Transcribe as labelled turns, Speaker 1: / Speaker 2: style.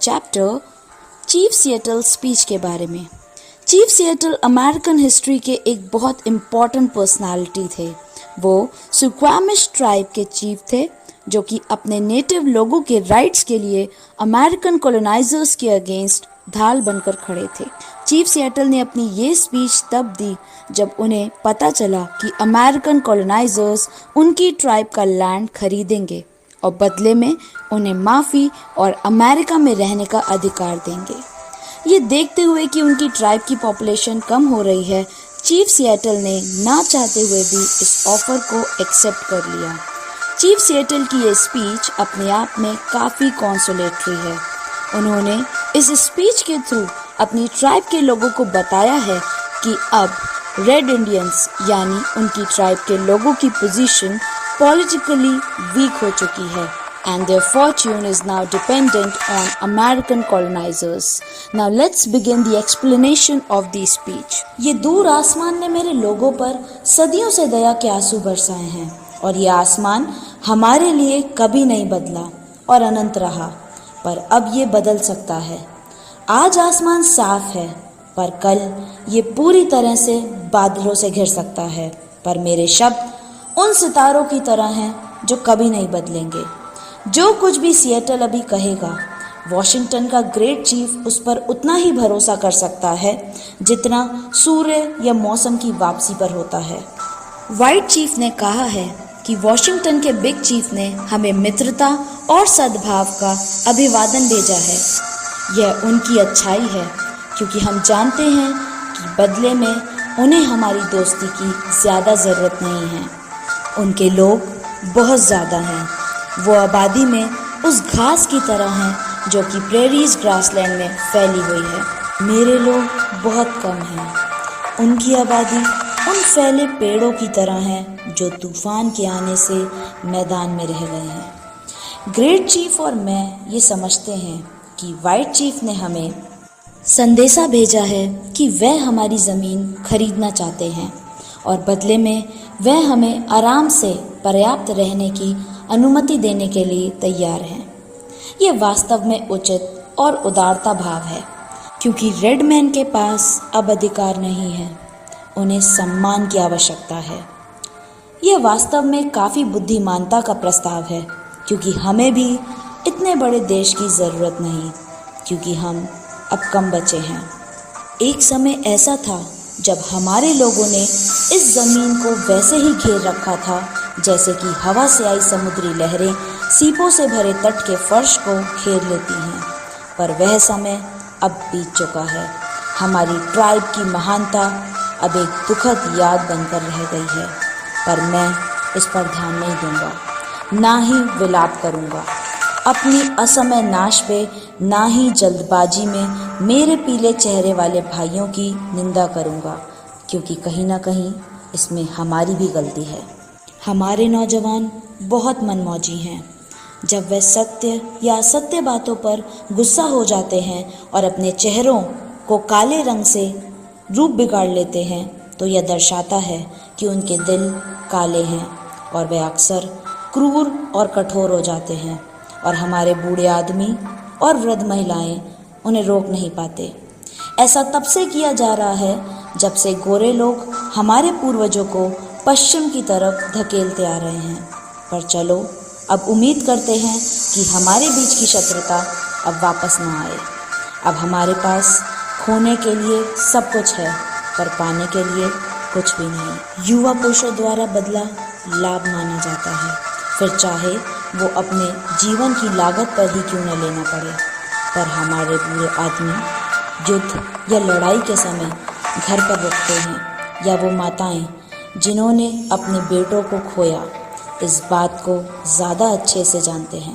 Speaker 1: Chapter chief Seattle speech के बारे में। चीफ सिएटल अमेरिकन हिस्ट्री के एक बहुत इम्पॉर्टेंट पर्सनालिटी थे। वो सुक्वामिश ट्राइब के चीफ थे जो कि अपने नेटिव लोगों के राइट्स के लिए अमेरिकन कॉलोनाइजर्स के अगेंस्ट ढाल बनकर खड़े थे। चीफ सिएटल ने अपनी ये स्पीच तब दी जब उन्हें पता चला कि अमेरिकन कॉलोनाइजर्स उनकी ट्राइब का लैंड खरीदेंगे और बदले में उन्हें माफ़ी और अमेरिका में रहने का अधिकार देंगे। ये देखते हुए कि उनकी ट्राइब की पॉपुलेशन कम हो रही है, चीफ सिएटल ने ना चाहते हुए भी इस ऑफर को एक्सेप्ट कर लिया। चीफ सिएटल की ये स्पीच अपने आप में काफ़ी कॉन्सोलेटरी है। उन्होंने इस स्पीच के थ्रू अपनी ट्राइब के लोगों को बताया है कि अब रेड इंडियंस यानी उनकी ट्राइब के लोगों की पोजीशन पॉलिटिकली वीक हो चुकी है and their fortune is now dependent on American colonizers. Now let's begin the explanation of the speech. ये दूर आसमान ने मेरे लोगों पर सदियों से दया के आंसू बरसाए हैं और ये आसमान हमारे लिए कभी नहीं बदला और अनंत रहा, पर अब ये बदल सकता है। आज आसमान साफ है, पर कल ये पूरी तरह से बादलों से घिर सकता है। पर मेरे शब्द उन सितारों की तरह हैं जो कभी नहीं बदलेंगे। जो कुछ भी सिएटल अभी कहेगा, वॉशिंगटन का ग्रेट चीफ उस पर उतना ही भरोसा कर सकता है जितना सूर्य या मौसम की वापसी पर होता है। व्हाइट चीफ ने कहा है कि वॉशिंगटन के बिग चीफ ने हमें मित्रता और सद्भाव का अभिवादन भेजा है। यह उनकी अच्छाई है क्योंकि हम जानते हैं कि बदले में उन्हें हमारी दोस्ती की ज़्यादा ज़रूरत नहीं है। उनके लोग बहुत ज़्यादा हैं। वो आबादी में उस घास की तरह हैं जो कि प्रेरीज ग्रासलैंड में फैली हुई है। मेरे लोग बहुत कम हैं। उनकी आबादी उन फैले पेड़ों की तरह है जो तूफान के आने से मैदान में रह गए हैं। ग्रेट चीफ और मैं ये समझते हैं कि वाइट चीफ ने हमें संदेशा भेजा है कि वह हमारी ज़मीन खरीदना चाहते हैं और बदले में वह हमें आराम से पर्याप्त रहने की अनुमति देने के लिए तैयार हैं। ये वास्तव में उचित और उदारता भाव है क्योंकि रेड मैन के पास अब अधिकार नहीं है, उन्हें सम्मान की आवश्यकता है। यह वास्तव में काफ़ी बुद्धिमानता का प्रस्ताव है क्योंकि हमें भी इतने बड़े देश की ज़रूरत नहीं क्योंकि हम अब कम बचे हैं। एक समय ऐसा था जब हमारे लोगों ने इस ज़मीन को वैसे ही घेर रखा था जैसे कि हवा से आई समुद्री लहरें सीपों से भरे तट के फर्श को घेर लेती हैं, पर वह समय अब बीत चुका है। हमारी ट्राइब की महानता अब एक दुखद याद बनकर रह गई है, पर मैं इस पर ध्यान नहीं दूंगा, ना ही विलाप करूंगा। अपनी असमय नाश पे ना ही जल्दबाजी में मेरे पीले चेहरे वाले भाइयों की निंदा करूंगा क्योंकि कहीं ना कहीं इसमें हमारी भी गलती है। हमारे नौजवान बहुत मनमौजी हैं। जब वे सत्य या असत्य बातों पर गुस्सा हो जाते हैं और अपने चेहरों को काले रंग से रूप बिगाड़ लेते हैं तो यह दर्शाता है कि उनके दिल काले हैं और वे अक्सर क्रूर और कठोर हो जाते हैं और हमारे बूढ़े आदमी और वृद्ध महिलाएं उन्हें रोक नहीं पाते। ऐसा तब से किया जा रहा है जब से गोरे लोग हमारे पूर्वजों को पश्चिम की तरफ धकेलते आ रहे हैं। पर चलो अब उम्मीद करते हैं कि हमारे बीच की शत्रुता अब वापस न आए। अब हमारे पास खोने के लिए सब कुछ है पर पाने के लिए कुछ भी नहीं। युवा पुरुषों द्वारा बदला लाभ माना जाता है, फिर चाहे वो अपने जीवन की लागत पर ही क्यों न लेना पड़े। पर हमारे बूढ़े आदमी युद्ध या लड़ाई के समय घर पर रुकते हैं या वो माताएं जिन्होंने अपने बेटों को खोया इस बात को ज़्यादा अच्छे से जानते हैं।